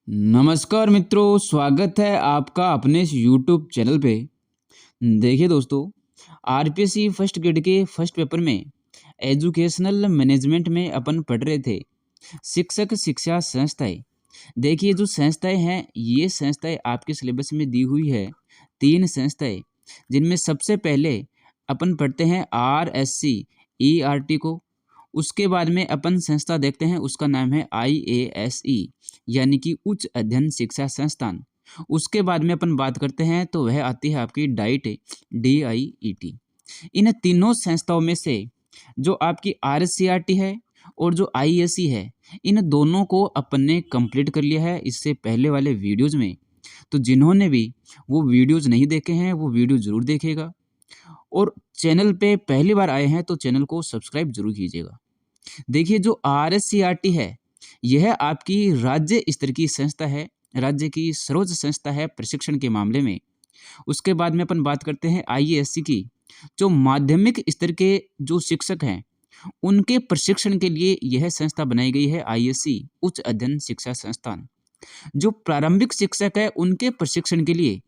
नमस्कार मित्रों, स्वागत है आपका अपने इस यूट्यूब चैनल पे। देखिए दोस्तों, आरपीएससी फर्स्ट ग्रेड के फर्स्ट पेपर में एजुकेशनल मैनेजमेंट में अपन पढ़ रहे थे शिक्षक शिक्षा संस्थाएं। देखिए जो संस्थाएं हैं, ये संस्थाएं आपके सिलेबस में दी हुई है। 3 संस्थाएं, जिनमें सबसे पहले अपन पढ़ते हैं आरएससी ईआरटी को। उसके बाद में अपन संस्था देखते हैं, उसका नाम है आईएएसई, यानी कि उच्च अध्ययन शिक्षा संस्थान। उसके बाद में अपन बात करते हैं तो वह आती है आपकी डाइट, DIET। इन तीनों संस्थाओं में से जो आपकी आरसीईआरटी है और जो आईएएसई है, इन दोनों को अपन ने कंप्लीट कर लिया है इससे पहले वाले वीडियोज़ में। तो जिन्होंने भी वो वीडियोज़ नहीं देखे हैं, वो वीडियो ज़रूर देखेगा। और चैनल पे पहली बार आए हैं तो चैनल को सब्सक्राइब ज़रूर कीजिएगा। देखिए जो आरएससीईआरटी है, यह आपकी राज्य स्तर की संस्था है, राज्य की सर्वोच्च संस्था है प्रशिक्षण के मामले में। उसके बाद में अपन बात करते हैं आईएएससी की, जो माध्यमिक स्तर के जो शिक्षक हैं, उनके प्रशिक्षण के लिए यह संस्था बनाई गई है, आईएएससी उच्च अध्ययन शिक्षा संस्थान। जो प्रारंभिक शिक्षक है, उनके प्रशिक्षण के लिए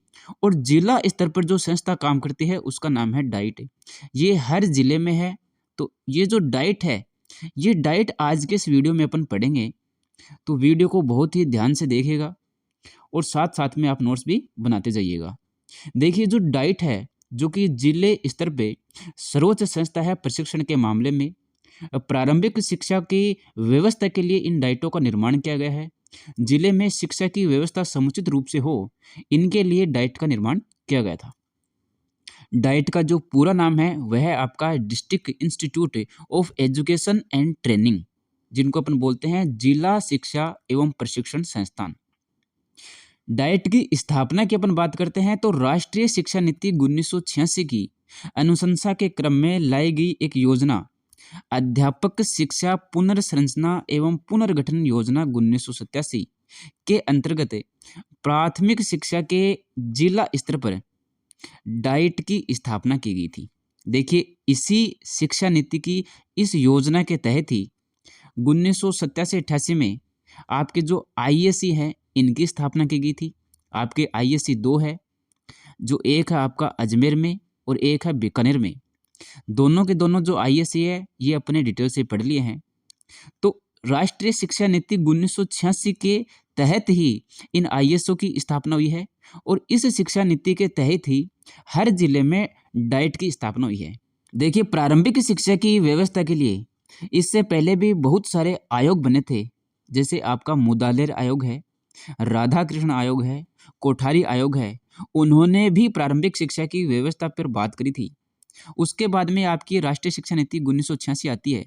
और जिला स्तर पर जो संस्था काम करती है, उसका नाम है डाइट। ये हर जिले में है। तो ये जो डाइट है, ये डाइट आज के इस वीडियो में अपन पढ़ेंगे। तो वीडियो को बहुत ही ध्यान से देखिएगा और साथ-साथ में आप नोट्स भी बनाते जाइएगा। देखिए जो डाइट है, जो कि जिले स्तर पे सर्वोच्च संस्था है प्रशिक्षण के मामले में। प्रारंभिक शिक्षा की व्यवस्था के लिए इन डाइटों का निर्माण किया गया है। जिले में शिक्षा की व्यवस्था समुचित रूप से हो, इनके लिए डाइट का निर्माण किया गया था। डाइट का जो पूरा नाम है वह है आपका district institute of education and training, जिनको अपन बोलते हैं जिला शिक्षा एवं प्रशिक्षण संस्थान। डाइट की स्थापना की अपन बात करते हैं तो राष्ट्रीय शिक्षा नीति 1986 की अनुशंसा के क्रम में लाई गई एक योजना, अध्यापक शिक्षा पुनर्संरचना एवं पुनर्गठन योजना 1987 के अंतर्गत प्राथमिक शिक्षा के जिला स्तर पर डाइट की स्थापना की गई थी। देखिए इसी शिक्षा नीति की इस योजना के तहत ही 1987-88 में आपके जो आईएससी है, इनकी स्थापना की गई थी। आपके आईएससी 2 है, जो एक है आपका अजमेर में और एक है बीकानेर में। दोनों के दोनों जो आईएससी है, ये अपने डिटेल से पढ़ लिए हैं। तो राष्ट्रीय शिक्षा नीति 1986 के तहत ही इन आईएसओ की स्थापना हुई है और इस शिक्षा नीति के तहत ही हर जिले में डाइट की स्थापना हुई है। देखिए प्रारंभिक शिक्षा की व्यवस्था के लिए इससे पहले भी बहुत सारे आयोग बने थे, जैसे आपका मुदालेर आयोग है, राधा कृष्ण आयोग है, कोठारी आयोग है। उन्होंने भी प्रारंभिक शिक्षा की व्यवस्था पर बात करी थी। उसके बाद में आपकी राष्ट्रीय शिक्षा नीति 1986 आती है।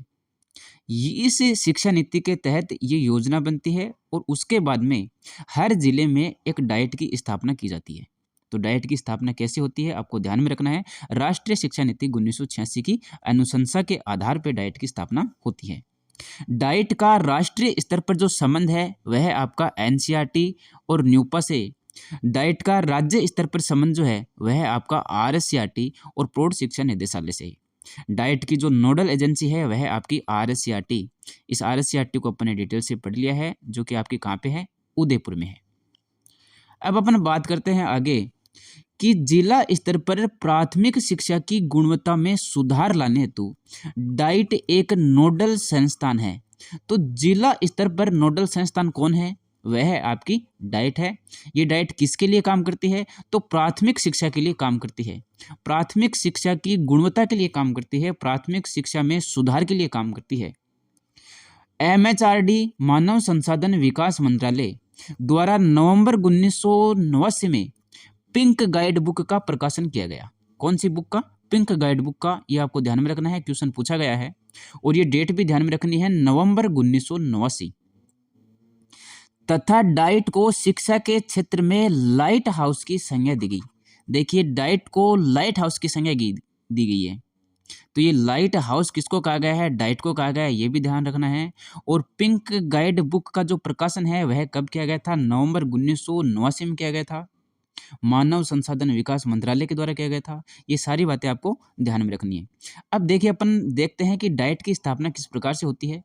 इस शिक्षा नीति के तहत ये योजना बनती है और उसके बाद में हर जिले में एक डाइट की स्थापना की जाती है। तो डाइट की स्थापना कैसे होती है, आपको ध्यान में रखना है। राष्ट्रीय शिक्षा नीति 1986 की अनुशंसा के आधार पर डाइट की स्थापना होती है। डाइट का राष्ट्रीय स्तर पर जो संबंध है वह है आपका एनसीईआरटी और न्यूपा से। डाइट का राज्य स्तर पर संबंध जो है वह है आपका आरएससीईआरटी और प्रौढ़ शिक्षा निदेशालय से। डाइट की जो नोडल एजेंसी है वह है आपकी आरएससीईआरटी। इस आरएससीईआरटी को अपन ने डिटेल से पढ़ लिया है, जो कि आपकी कहाँ पे है, उदयपुर में है। अब अपन बात करते हैं आगे कि जिला स्तर पर प्राथमिक शिक्षा की गुणवत्ता में सुधार लाने हेतु डाइट एक नोडल संस्थान है। तो जिला स्तर पर नोडल संस्थान कौन है, वह है आपकी डाइट है। ये डाइट किसके लिए काम करती है, तो प्राथमिक शिक्षा के लिए काम करती है, प्राथमिक शिक्षा की गुणवत्ता के लिए काम करती है, प्राथमिक शिक्षा में सुधार के लिए काम करती है। एमएचआरडी मानव संसाधन विकास मंत्रालय द्वारा नवंबर 1989 में पिंक गाइड बुक का प्रकाशन किया गया। कौन सी बुक का, पिंक गाइड बुक का। ये आपको ध्यान में रखना है, क्वेश्चन पूछा गया है और ये डेट भी ध्यान में रखनी है, नवंबर 1989। तथा डाइट को शिक्षा के क्षेत्र में लाइट हाउस की संज्ञा दी गई। देखिए डाइट को लाइट हाउस की संज्ञा दी गई है। तो ये लाइट हाउस किसको कहा गया है, डाइट को कहा गया है, ये भी ध्यान रखना है। और पिंक गाइड बुक का जो प्रकाशन है वह कब किया गया था, नवंबर 1989 में किया गया था, मानव संसाधन विकास मंत्रालय के द्वारा किया गया था। ये सारी बातें आपको ध्यान में रखनी है। अब देखिए अपन देखते हैं कि डाइट की स्थापना किस प्रकार से होती है।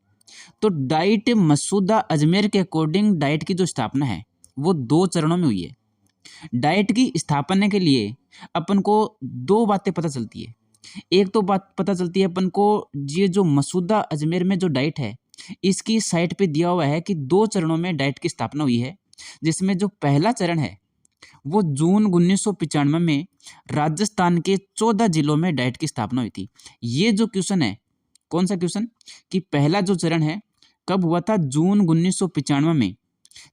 तो डाइट मसूदा अजमेर के अकॉर्डिंग डाइट की जो स्थापना है वो 2 चरणों में हुई है। डाइट की स्थापना के लिए अपन को 2 बातें पता चलती है। एक तो बात पता चलती है अपन को, ये जो मसूदा अजमेर में जो डाइट है, इसकी साइट पे दिया हुआ है कि 2 चरणों में डाइट की स्थापना हुई है, जिसमें जो पहला चरण है वो जून 1995 में राजस्थान के 14 जिलों में डाइट की स्थापना हुई थी। ये जो क्वेश्चन है, कौन सा क्वेश्चन, कि पहला जो चरण है कब हुआ था, जून 1995 में,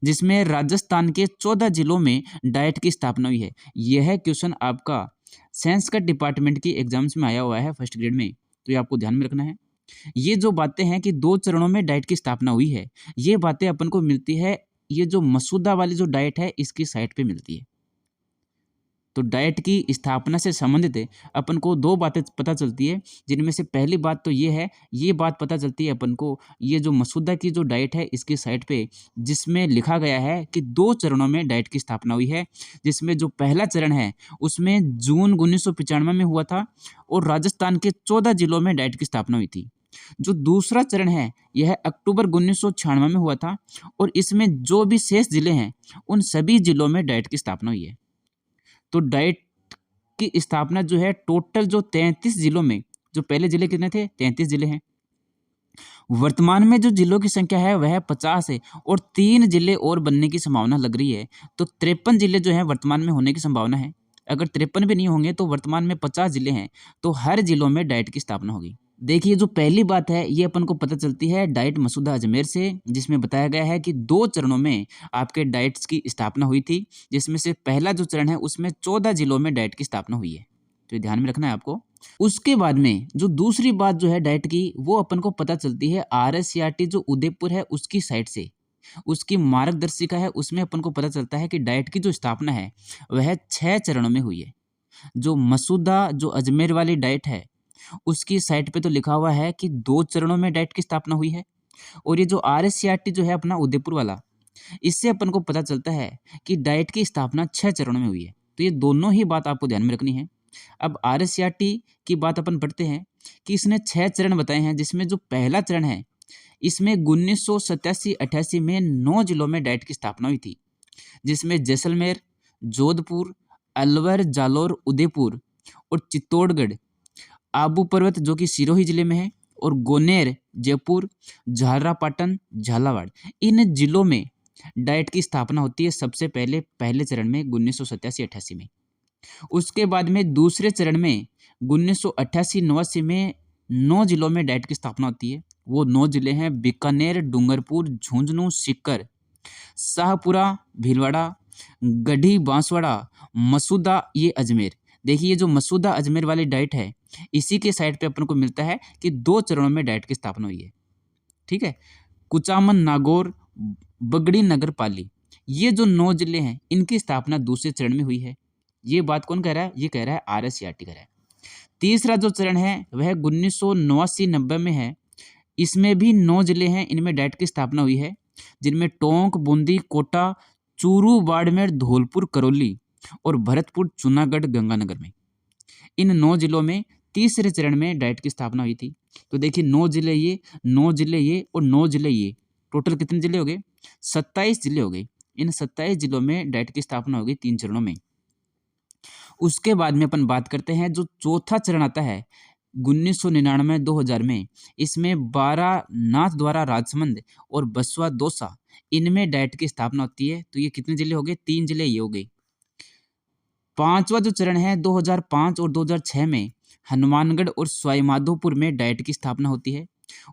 जिसमें राजस्थान के 14 जिलों में डाइट की स्थापना हुई है। यह क्वेश्चन आपका साइंस का डिपार्टमेंट की एग्जाम्स में आया हुआ है फर्स्ट ग्रेड में, तो ये आपको ध्यान में रखना है। ये जो बातें हैं कि 2 चरणों में डाइट की स्थापना हुई है, ये बातें अपन को मिलती है, ये जो मसूदा वाली जो डाइट है इसकी साइट पे मिलती है। तो डाइट की स्थापना से संबंधित अपन को 2 बातें पता चलती है, जिनमें से पहली बात तो ये है, ये बात पता चलती है अपन को, ये जो मसूदा की जो डाइट है इसकी साइट पे, जिसमें लिखा गया है कि 2 चरणों में डाइट की स्थापना हुई है, जिसमें जो पहला चरण है उसमें जून 1995 में हुआ था और राजस्थान के 14 जिलों में डाइट की स्थापना हुई थी। जो दूसरा चरण है यह अक्टूबर 1996 में हुआ था और इसमें जो भी शेष जिले हैं उन सभी जिलों में डाइट की स्थापना हुई है। तो डाइट की स्थापना जो है टोटल जो 33 जिलों में, जो पहले जिले कितने थे, 33 जिले हैं। वर्तमान में जो जिलों की संख्या है वह 50 है और 3 जिले और बनने की संभावना लग रही है। तो 53 जिले जो हैं वर्तमान में होने की संभावना है। अगर 53 भी नहीं होंगे तो वर्तमान में 50 जिले हैं, तो हर जिलों में डाइट की स्थापना होगी। देखिए, जो पहली बात है ये अपन को पता चलती है डाइट मसूदा अजमेर से, जिसमें बताया गया है कि 2 चरणों में आपके डाइट्स की स्थापना हुई थी, जिसमें से पहला जो चरण है उसमें 14 जिलों में डाइट की स्थापना हुई है। तो ये ध्यान में रखना है आपको। उसके बाद में जो दूसरी बात जो है डाइट की, वो अपन को पता चलती है RSCRT जो उदयपुर है उसकी साइट से, उसकी मार्गदर्शिका है, उसमें अपन को पता चलता है कि डाइट की जो स्थापना है वह 6 चरणों में हुई है। जो मसूदा जो अजमेर वाली डाइट है उसकी साइट पे तो लिखा हुआ है कि 2 चरणों में डाइट की स्थापना हुई है, और ये जो RSCRT जो है अपना उदयपुर वाला, इससे अपन को पता चलता है कि डाइट की स्थापना 6 चरणों में हुई है। तो ये दोनों ही बात आपको ध्यान में रखनी है। अब RSCRT की बात अपन पढ़ते हैं कि इसने 6 चरण बताए हैं, जिसमें जो पहला चरण है इसमें 1987-88 में 9 जिलों में डाइट की स्थापना हुई थी, जिसमें जैसलमेर, जोधपुर, अलवर, जालौर, उदयपुर और चित्तौड़गढ़, आबू पर्वत जो कि सिरोही जिले में है, और गोनेर, जयपुर, झालरापाटन, झालावाड़, इन जिलों में डाइट की स्थापना होती है सबसे पहले पहले चरण में 1987-88 में। उसके बाद में दूसरे चरण में 1988-89 में 9 जिलों में डाइट की स्थापना होती है। वो 9 जिले हैं बीकानेर, डूंगरपुर, झुंझुनू, सीकर, शाहपुरा, भीलवाड़ा, गढ़ी, बांसवाड़ा, मसूदा, ये अजमेर। देखिए, ये जो मसूदा अजमेर वाली डाइट है इसी के साइट पे अपन को मिलता है कि 2 चरणों में डाइट की स्थापना हुई है। ठीक है। कुचामन, नागौर, बगड़ी, नगर पाली, ये जो 9 जिले हैं इनकी स्थापना दूसरे चरण में हुई है। ये बात कौन कह रहा है, ये कह रहा है RSCRT कह रहा है। तीसरा जो चरण है वह 1989-90 में है, इसमें भी 9 जिले हैं, इनमें डाइट की स्थापना हुई है, जिनमें टोंक, बूंदी, कोटा, चूरू, बाड़मेर, धौलपुर, करौली और भरतपुर, जूनागढ़, गंगानगर में, इन 9 जिलों में तीसरे चरण में डाइट की स्थापना हुई थी। तो देखिए, 9 जिले ये, 9 जिले ये और 9 जिले ये, टोटल कितने जिले हो गए, 27 जिले हो गए। इन 27 जिलों में डाइट की स्थापना होगी 3 चरणों में। उसके बाद में अपन बात करते हैं जो चौथा चरण आता है 1999-2000 में, इसमें 12 नाथ द्वारा राजसमंद और बसवा दौसा, इनमें डाइट की स्थापना होती है। तो ये कितने जिले हो गए, 3 जिले ये हो गए। पांचवा जो चरण है 2005 और 2006 में हनुमानगढ़ और सवाईमाधोपुर में डाइट की स्थापना होती है।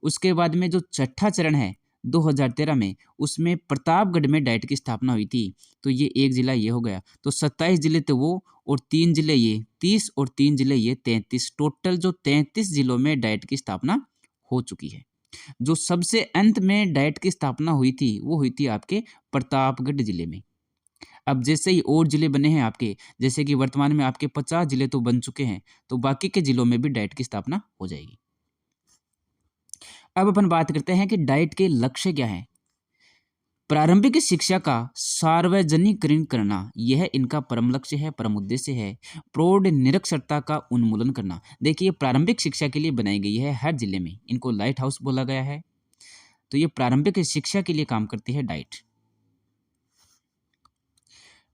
उसके बाद में जो छठा चरण है 2013 में, उसमें प्रतापगढ़ में डाइट की स्थापना हुई थी। तो ये एक जिला ये हो गया। तो 27 जिले थे वो और 3 जिले ये, 30 और 3 जिले ये 33, टोटल जो 33 जिलों में डाइट की स्थापना हो चुकी है। जो सबसे अंत में डाइट की स्थापना हुई थी वो हुई थी आपके प्रतापगढ़ जिले में। अब जैसे ही और जिले बने हैं आपके, जैसे कि वर्तमान में आपके 50 जिले तो बन चुके हैं, तो बाकी के जिलों में भी डाइट की स्थापना हो जाएगी। अब अपन बात करते हैं कि डाइट के लक्ष्य क्या हैं। प्रारंभिक शिक्षा का सार्वजनिकरण करना, यह इनका परम लक्ष्य है, परम उद्देश्य है। प्रौढ़ निरक्षरता का उन्मूलन करना। देखिए, प्रारंभिक शिक्षा के लिए बनाई गई है हर जिले में, इनको लाइट हाउस बोला गया है। तो ये प्रारंभिक शिक्षा के लिए काम करती है डाइट।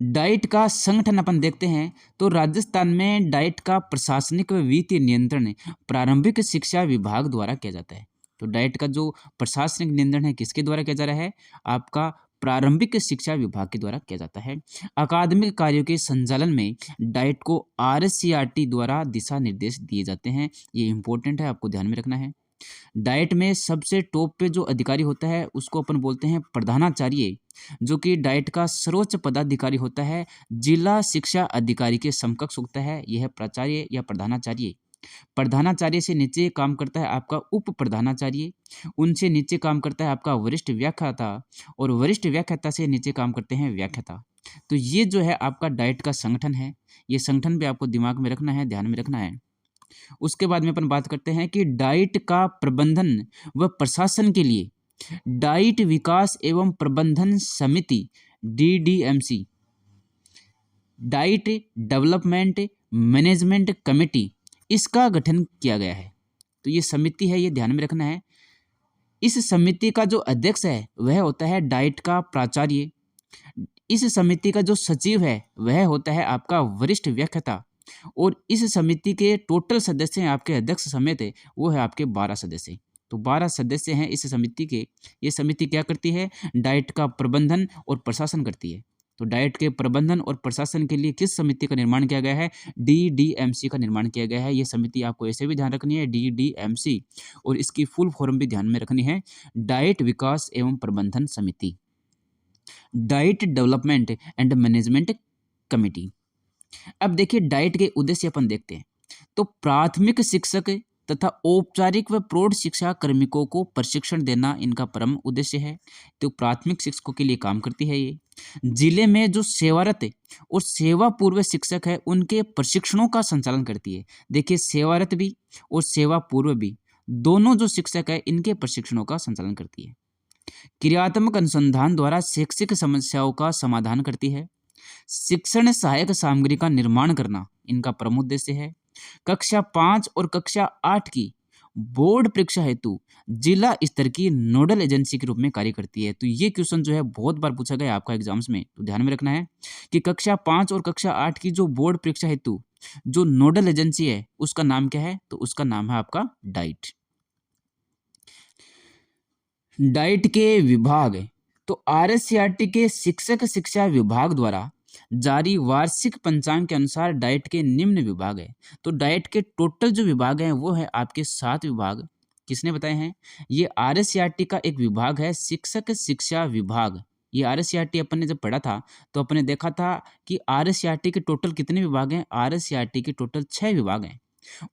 डाइट का संगठन अपन देखते हैं तो राजस्थान में डाइट का प्रशासनिक व वित्तीय नियंत्रण प्रारंभिक शिक्षा विभाग द्वारा किया जाता है। तो डाइट का जो प्रशासनिक नियंत्रण है किसके द्वारा किया जा रहा है? आपका प्रारंभिक शिक्षा विभाग के द्वारा किया जाता है। अकादमिक कार्यों के संचालन में डाइट को RCRT द्वारा दिशा निर्देश दिए जाते हैं। ये इंपॉर्टेंट है, आपको ध्यान में रखना है। डाइट में सबसे टॉप पे जो अधिकारी होता है उसको अपन बोलते हैं प्रधानाचार्य, जो कि डाइट का सर्वोच्च पदाधिकारी होता है, जिला शिक्षा अधिकारी के समकक्ष होता है। यह है प्राचार्य या प्रधानाचार्य। प्रधानाचार्य से नीचे काम करता है आपका उप प्रधानाचार्य, उनसे नीचे काम करता है आपका वरिष्ठ व्याख्याता, और वरिष्ठ व्याख्याता से नीचे काम करते हैं व्याख्याता। तो ये जो है आपका डाइट का संगठन है। ये संगठन भी आपको दिमाग में रखना है, ध्यान में रखना है। उसके बाद में अपन बात करते हैं कि डाइट का प्रबंधन व प्रशासन के लिए डाइट विकास एवं प्रबंधन समिति DDMC, diet development management committee, इसका गठन किया गया है। तो ये समिति है, ये ध्यान में रखना है। इस समिति का जो अध्यक्ष है वह होता है डाइट का प्राचार्य। इस समिति का जो सचिव है वह होता है आपका वरिष्ठ व्याख्याता, और इस समिति के टोटल सदस्य हैं आपके अध्यक्ष समेत है वो है आपके 12 सदस्य। तो 12 सदस्य हैं इस समिति के। ये समिति क्या करती है? डाइट का प्रबंधन और प्रशासन करती है। तो डाइट के प्रबंधन और प्रशासन के लिए किस समिति का निर्माण किया गया है? DDMC का निर्माण किया गया है। ये समिति आपको ऐसे भी ध्यान रखनी है, DDMC, और इसकी फुल फॉर्म भी ध्यान में रखनी है, डाइट विकास एवं प्रबंधन समिति, diet development and management committee. अब देखिए डाइट के उद्देश्य अपन देखते हैं। तो प्राथमिक शिक्षक तथा औपचारिक व प्रौढ़ शिक्षा कार्मिकों को प्रशिक्षण देना इनका परम उद्देश्य है। तो प्राथमिक शिक्षकों के लिए काम करती है ये। जिले में जो सेवारत और सेवा पूर्व शिक्षक है उनके प्रशिक्षणों का संचालन करती है। देखिए सेवारत भी और सेवा पूर्व भी दोनों जो शिक्षक है इनके प्रशिक्षणों का संचालन करती है। क्रियात्मक अनुसंधान द्वारा शैक्षिक समस्याओं का समाधान करती है। शिक्षण सहायक सामग्री का निर्माण करना इनका प्रमुख उद्देश्य है। कक्षा 5 और कक्षा 8 की बोर्ड परीक्षा हेतु जिला स्तर की नोडल एजेंसी के रूप में कार्य करती है। तो ये क्वेश्चन जो है बहुत बार पूछा गया आपका एग्जाम्स में, तो ध्यान में रखना है कि कक्षा 5 और कक्षा 8 की जो बोर्ड परीक्षा हेतु जो नोडल एजेंसी है उसका नाम क्या है? तो उसका नाम है आपका डाइट। डाइट के विभाग, तो RCRT के शिक्षक शिक्षा विभाग द्वारा जारी वार्षिक पंचांग के अनुसार डाइट के निम्न विभाग है। तो डाइट के टोटल जो विभाग हैं वो है आपके 7 विभाग। किसने बताए हैं? ये RCRT का एक विभाग है, शिक्षक शिक्षा विभाग। ये RCRT अपन ने जब पढ़ा था तो अपन ने देखा था कि RCRT के टोटल कितने विभाग हैं? RCRT के टोटल 6 विभाग हैं।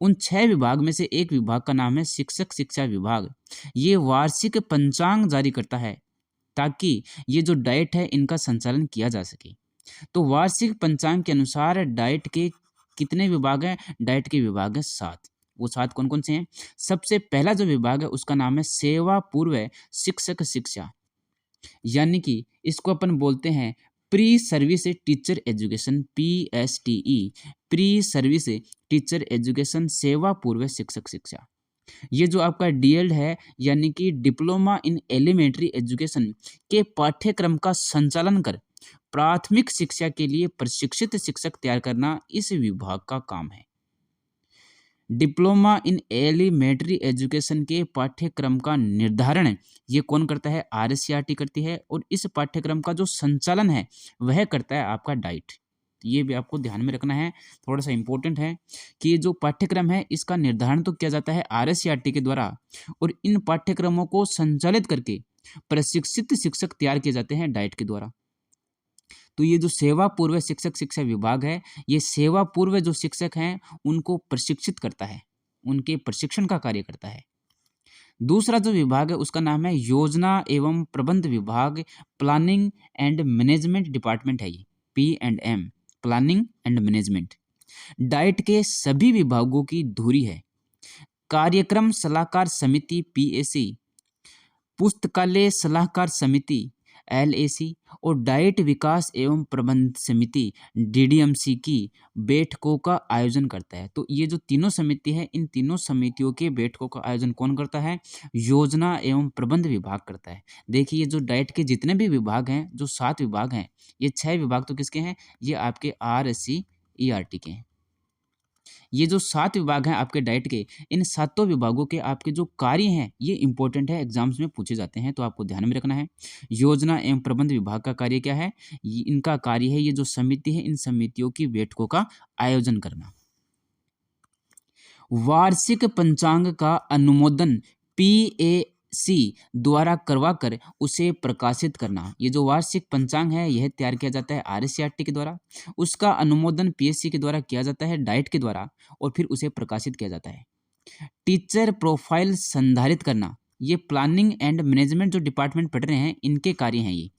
उन 6 विभाग में से एक विभाग का नाम है शिक्षक शिक्षा विभाग। ये वार्षिक पंचांग जारी करता है ताकि ये जो डाइट है इनका संचालन किया जा सके। तो वार्षिक पंचांग के अनुसार डाइट के कितने विभाग हैं? डाइट के विभाग है 7। वो 7 कौन कौन से हैं? सबसे पहला जो विभाग है उसका नाम है सेवा पूर्व शिक्षक शिक्षा, यानी कि इसको अपन बोलते हैं pre service teacher education, PSTE, pre service teacher education, सेवा पूर्व शिक्षक शिक्षा। ये जो आपका DELD है यानी कि डिप्लोमा इन एलिमेंट्री एजुकेशन के पाठ्यक्रम का संचालन कर प्राथमिक शिक्षा के लिए प्रशिक्षित शिक्षक तैयार करना इस विभाग का काम है। डिप्लोमा इन एलिमेंट्री एजुकेशन के पाठ्यक्रम का निर्धारण ये कौन करता है? RCRT करती है, और इस पाठ्यक्रम का जो संचालन है वह करता है आपका डाइट। ये भी आपको ध्यान में रखना है, थोड़ा सा इंपॉर्टेंट है कि ये जो पाठ्यक्रम है इसका निर्धारण तो किया जाता है RCRT के द्वारा, और इन पाठ्यक्रमों को संचालित करके प्रशिक्षित शिक्षक तैयार किए जाते हैं डाइट के द्वारा। तो ये जो सेवा पूर्व शिक्षक शिक्षा विभाग है ये सेवा पूर्व जो शिक्षक हैं उनको प्रशिक्षित करता है, उनके प्रशिक्षण का कार्य करता है। दूसरा जो विभाग है उसका नाम है योजना एवं प्रबंध विभाग, प्लानिंग एंड मैनेजमेंट डिपार्टमेंट है ये, P&M, planning and management. Diet के सभी विभागों की धुरी है। कार्यक्रम सलाहकार समिति PAC, पुस्तकालय सलाहकार समिति, LAC और डाइट विकास एवं प्रबंध समिति DDMC की बैठकों का आयोजन करता है। तो ये जो तीनों समिति है, इन तीनों समितियों के बैठकों का आयोजन कौन करता है? योजना एवं प्रबंध विभाग करता है। देखिए, ये जो डाइट के जितने भी विभाग हैं, जो 7 विभाग हैं, ये 6 विभाग तो किसके हैं? ये आपके RSC ERT के हैं। ये जो 7 विभाग हैं आपके डाइट के, इन सातों विभागों के आपके जो कार्य हैं, ये इंपॉर्टेंट है, एग्जाम्स में पूछे जाते हैं, तो आपको ध्यान में रखना है। योजना एवं प्रबंध विभाग का कार्य क्या है? इनका कार्य है, ये जो समिति है, इन समितियों की बैठकों का आयोजन करना। वार्षिक पंचांग का अनुमोदन PAC द्वारा करवाकर उसे प्रकाशित करना। ये जो वार्षिक पंचांग है, यह तैयार किया जाता है RSCRT के द्वारा, उसका अनुमोदन PAC के द्वारा किया जाता है, डाइट के द्वारा, और फिर उसे प्रकाशित किया जाता है। टीचर प्रोफाइल संधारित करना, ये प्लानिंग एंड मैनेजमेंट जो डिपार्टमेंट पढ़ रहे हैं, इनके कार्य हैं ये।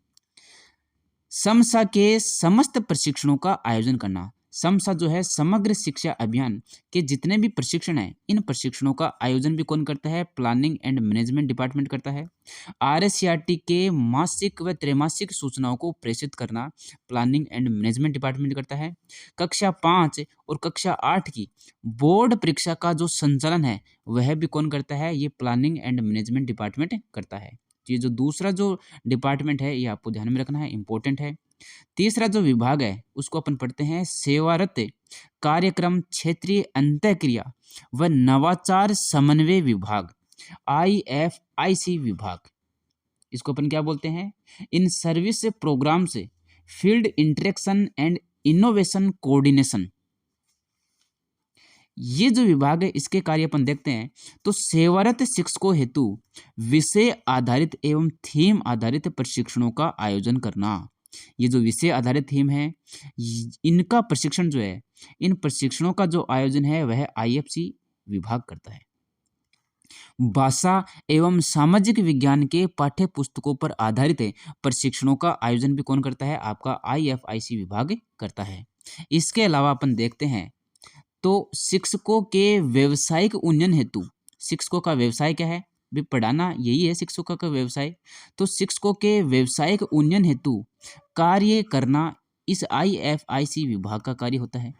समसा के समस्त प्रशिक्षणों का आयोजन करना। समसा जो है समग्र शिक्षा अभियान के जितने भी प्रशिक्षण हैं, इन प्रशिक्षणों का आयोजन भी कौन करता है? प्लानिंग एंड मैनेजमेंट डिपार्टमेंट करता है। RSCRT के मासिक व त्रैमासिक सूचनाओं को प्रेषित करना प्लानिंग एंड मैनेजमेंट डिपार्टमेंट करता है। कक्षा 5 और कक्षा 8 की बोर्ड परीक्षा का जो संचालन है, वह भी कौन करता है? ये प्लानिंग एंड मैनेजमेंट डिपार्टमेंट करता है। ये जो दूसरा जो डिपार्टमेंट है, ये आपको ध्यान में रखना है, इंपॉर्टेंट है। तीसरा जो विभाग है, उसको अपन पढ़ते हैं सेवारत कार्यक्रम क्षेत्रीय अंतःक्रिया व नवाचार समन्वय विभाग, IFIC विभाग। इसको अपन क्या बोलते हैं? इन सर्विस प्रोग्राम से field interaction and innovation coordination. ये जो विभाग है, इसके कार्य अपन देखते हैं। तो सेवारत शिक्षकों हेतु विषय आधारित एवं थीम आधारित प्रशिक्षणों का आयोजन करना। ये जो विषय आधारित थीम है, इनका प्रशिक्षण जो है, इन प्रशिक्षणों का जो आयोजन है, वह IFC विभाग करता है। भाषा एवं सामाजिक विज्ञान के पाठ्य पुस्तकों पर आधारित प्रशिक्षणों का आयोजन भी कौन करता है? आपका IFIC विभाग करता है। इसके अलावा अपन देखते हैं, तो शिक्षकों के व्यवसायिक उन्नयन हेतु, शिक्षकों का व्यवसाय क्या है? भी पढ़ाना, यही है शिक्षकों का व्यवसाय। तो शिक्षकों के व्यवसायिक उन्नयन हेतु कार्य करना, इस IFIC विभाग का कार्य होता है।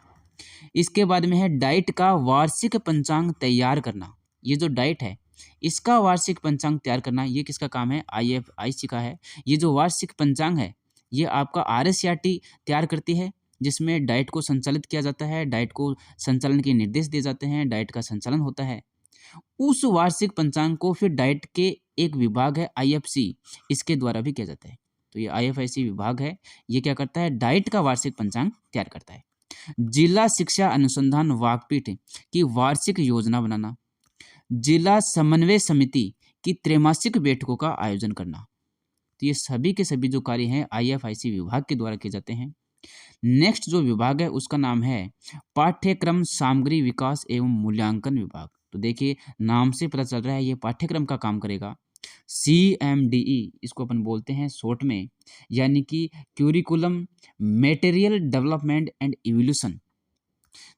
इसके बाद में है डाइट का वार्षिक पंचांग तैयार करना। ये जो डाइट है, इसका वार्षिक पंचांग तैयार करना, ये किसका काम है? IFIC का है। ये जो वार्षिक पंचांग है, ये आपका RSCRT तैयार करती है, जिसमें डाइट को संचालित किया जाता है, डाइट को संचालन के निर्देश दिए जाते हैं, डाइट का संचालन होता है। उस वार्षिक पंचांग को फिर डाइट के एक विभाग है IFC, इसके द्वारा भी किया जाता है। तो ये IFIC विभाग है, ये क्या करता है? डाइट का वार्षिक पंचांग तैयार करता है। जिला शिक्षा अनुसंधान वाकपीठ की वार्षिक योजना बनाना, जिला समन्वय समिति की त्रैमासिक बैठकों का आयोजन करना। तो ये सभी के सभी जो कार्य हैं, IFIC विभाग के द्वारा किए जाते हैं। नेक्स्ट जो विभाग है, उसका नाम है पाठ्यक्रम सामग्री विकास एवं मूल्यांकन विभाग। तो देखिए, नाम से पता चल रहा है, ये पाठ्यक्रम का काम करेगा। CMDE इसको अपन बोलते हैं शॉर्ट में, यानी कि curriculum material development and evolution.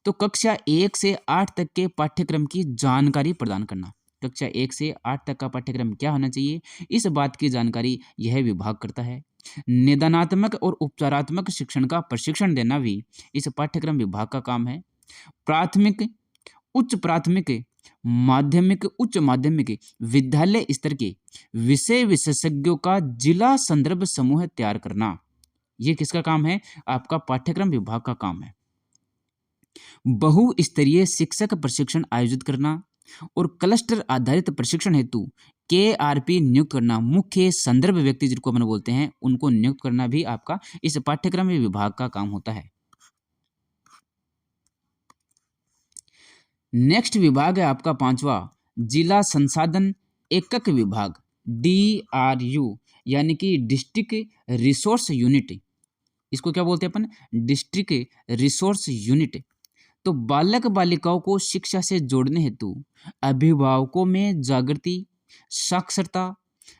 तो कक्षा 1 से 8 तक के पाठ्यक्रम की जानकारी प्रदान करना। कक्षा 1 से 8 तक का पाठ्यक्रम क्या होना चाहिए, इस बात की जानकारी यह विभाग करता है। निदानात्मक और उपचारात्मक शिक्षण का प्रशिक्षण देना भी इस पाठ्यक्रम विभाग का काम है। प्राथमिक, उच्च प्राथमिक, माध्यमिक, उच्च माध्यमिक, विद्यालय स्तर के विषय विशेषज्ञों का जिला संदर्भ समूह तैयार करना, ये किसका काम है? आपका पाठ्यक्रम विभाग का काम है। बहुस्तरीय शिक्षक प्रशिक्षण आयोजित करना और क्लस्टर आधारित प्रशिक्षण हेतु KRP नियुक्त करना, मुख्य संदर्भ व्यक्ति जिनको अपन बोलते हैं, उनको नियुक्त करना भी आपका इस पाठ्यक्रम विभाग का काम होता है। नेक्स्ट विभाग है आपका 5वां, जिला संसाधन एकक विभाग, DRU, यानी कि डिस्ट्रिक्ट रिसोर्स यूनिट। इसको क्या बोलते हैं अपन? District resource unit. तो बालक बालिकाओं को शिक्षा से जोड़ने हेतु अभिभावकों में जागृति, साक्षरता,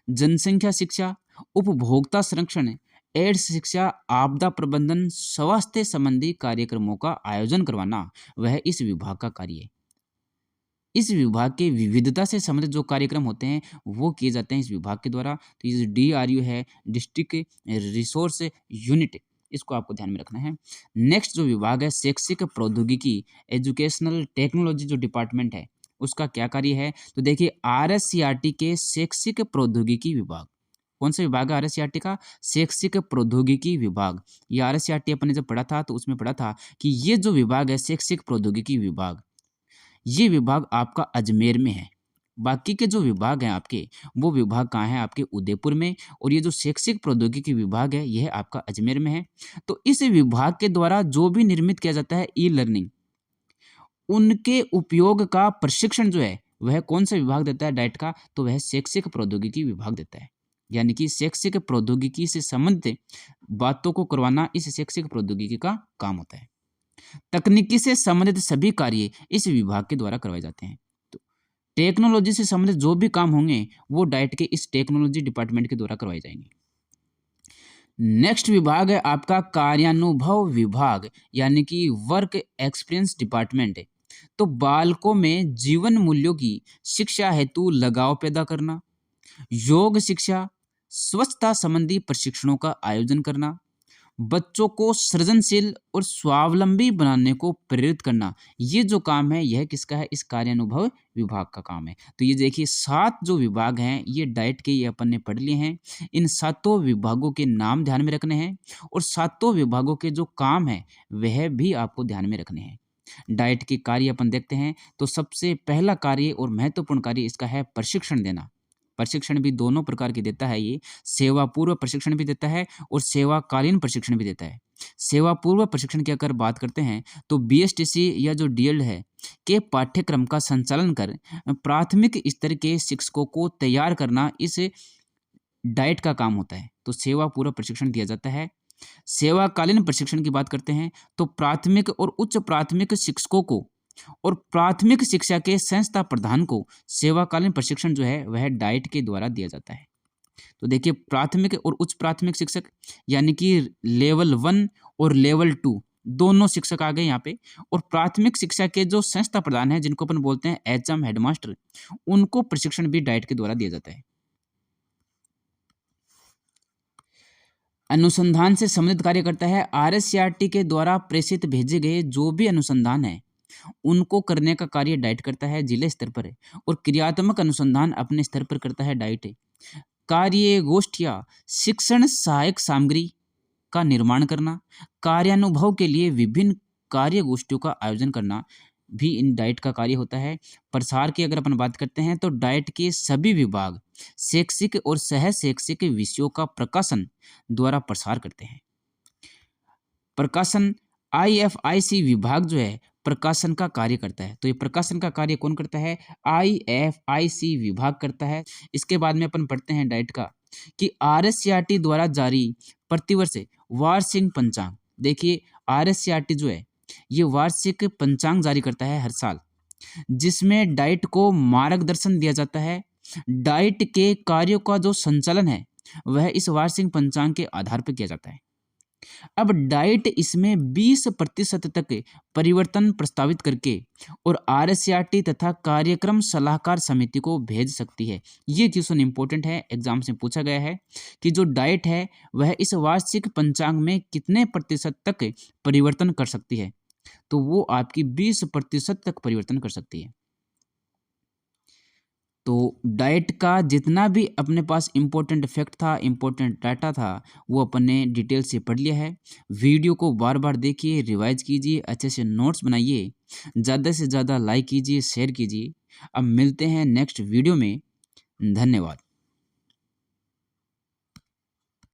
जनसंख्या शिक्षा, उपभोक्ता संरक्षण, एड्स शिक्षा, आपदा प्रबंधन, स्वास्थ्य संबंधी कार्यक्रमों का आयोजन करवाना, वह इस विभाग का कार्य है। इस विभाग के विविधता से संबंधित जो कार्यक्रम होते हैं वो किए जाते हैं इस विभाग के द्वारा। तो ये जो DRU है, डिस्ट्रिक्ट रिसोर्स यूनिट, इसको आपको ध्यान में रखना है। नेक्स्ट जो विभाग है शैक्षिक प्रौद्योगिकी, एजुकेशनल टेक्नोलॉजी जो डिपार्टमेंट है उसका क्या कार्य है? तो देखिए RSCRT के शैक्षिक प्रौद्योगिकी विभाग, कौन सा विभाग है RSCRT का? शैक्षिक प्रौद्योगिकी विभाग। ये RSCRT अपन ने जब पढ़ा था तो उसमें पढ़ा था कि ये जो विभाग है शैक्षिक प्रौद्योगिकी विभाग, ये विभाग आपका अजमेर में है। बाकी के जो विभाग हैं आपके, वो विभाग कहाँ हैं? आपके उदयपुर में। और ये जो शैक्षिक प्रौद्योगिकी विभाग है यह आपका अजमेर में है। तो इस विभाग के द्वारा जो भी निर्मित किया जाता है ई-लर्निंग, उनके उपयोग का प्रशिक्षण जो है वह कौन सा विभाग देता है डाइट का? तो वह शैक्षिक प्रौद्योगिकी विभाग देता है। यानी कि शैक्षिक प्रौद्योगिकी से संबंधित बातों को करवाना इस शैक्षिक प्रौद्योगिकी का काम होता है। तकनीकी से संबंधित सभी कार्य इस विभाग के द्वारा करवाए जाते हैं। तो टेक्नोलॉजी से संबंधित जो भी काम होंगे वो डाइट के इस टेक्नोलॉजी डिपार्टमेंट के द्वारा करवाए जाएंगे। नेक्स्ट विभाग है आपका कार्यानुभव विभाग, यानी कि वर्क एक्सपीरियंस डिपार्टमेंट है। तो बालकों में जीवन मूल्यों की शिक्षा हेतु लगाव पैदा करना, योग शिक्षा, स्वच्छता संबंधी प्रशिक्षणों का आयोजन करना, बच्चों को सृजनशील और स्वावलंबी बनाने को प्रेरित करना, ये जो काम है यह किसका है? इस कार्यानुभव विभाग का काम है। तो ये देखिए 7 जो विभाग हैं ये डाइट के ये अपन ने पढ़ लिए हैं। इन 7 विभागों के नाम ध्यान में रखने हैं और 7 विभागों के जो काम है वह भी आपको ध्यान में रखने हैं। डाइट के कार्य अपन देखते हैं तो सबसे पहला कार्य और महत्वपूर्ण कार्य इसका है प्रशिक्षण देना। प्रशिक्षण भी दोनों प्रकार की देता है ये, सेवा पूर्व प्रशिक्षण भी देता है और सेवाकालीन प्रशिक्षण भी देता है। सेवा पूर्व प्रशिक्षण की अगर बात करते हैं तो BSTC या जो DELD है के पाठ्यक्रम का संचालन कर प्राथमिक स्तर के शिक्षकों को तैयार करना इस डाइट का काम होता है। तो सेवा पूर्व प्रशिक्षण दिया जाता है। सेवाकालीन प्रशिक्षण की बात करते हैं तो प्राथमिक और उच्च प्राथमिक शिक्षकों को और प्राथमिक शिक्षा के संस्था प्रधान को सेवाकालीन प्रशिक्षण जो है वह डाइट के द्वारा दिया जाता है। तो देखिए प्राथमिक और उच्च प्राथमिक शिक्षक यानी कि लेवल 1 और लेवल 2 दोनों शिक्षक आ गए यहाँ पे। और प्राथमिक शिक्षा के जो संस्था प्रधान है जिनको अपन बोलते हैं HM हेडमास्टर, उनको प्रशिक्षण भी डाइट के द्वारा दिया जाता है। अनुसंधान से संबंधित कार्य करता है। RSCRT के द्वारा प्रेषित भेजे गए जो भी अनुसंधान है उनको करने का कार्य डाइट करता है, जिले स्तर पर है। और क्रियात्मक अनुसंधान अपने स्तर पर करता है डाइट। कार्य गोष्ठियाँ, शिक्षण सहायक सामग्री का निर्माण करना, कार्यानुभव के लिए विभिन्न कार्य गोष्ठियों का आयोजन करना भी इन डाइट का कार्य होता है। प्रसार की अगर अपन बात करते हैं तो डाइट के सभी विभाग शैक्षिक और सह शैक्षिक विषयों का प्रकाशन द्वारा प्रसार करते हैं। प्रकाशन IFIC विभाग जो है प्रकाशन का कार्य करता है। तो ये प्रकाशन का कार्य कौन करता है? IFIC विभाग करता है। इसके बाद में अपन पढ़ते हैं डाइट का कि RSCRT द्वारा जारी प्रतिवर्ष वार्षिक पंचांग। देखिए RSCRT जो है ये वार्षिक पंचांग जारी करता है हर साल, जिसमें डाइट को मार्गदर्शन दिया जाता है। डाइट के कार्यों का जो संचालन है वह इस वार्षिक पंचांग के आधार पर किया जाता है। अब डाइट इसमें 20% तक परिवर्तन प्रस्तावित करके और RSCRT तथा कार्यक्रम सलाहकार समिति को भेज सकती है। ये क्वेश्चन इंपॉर्टेंट है, एग्जाम से पूछा गया है कि जो डाइट है वह इस वार्षिक पंचांग में कितने प्रतिशत तक परिवर्तन कर सकती है? तो वो आपकी 20% तक परिवर्तन कर सकती है। तो डाइट का जितना भी अपने पास इम्पोर्टेंट फैक्ट था, इम्पोर्टेंट डाटा था, वो अपन ने डिटेल से पढ़ लिया है। वीडियो को बार बार देखिए, रिवाइज कीजिए, अच्छे से नोट्स बनाइए, ज़्यादा से ज़्यादा लाइक कीजिए, शेयर कीजिए। अब मिलते हैं नेक्स्ट वीडियो में। धन्यवाद।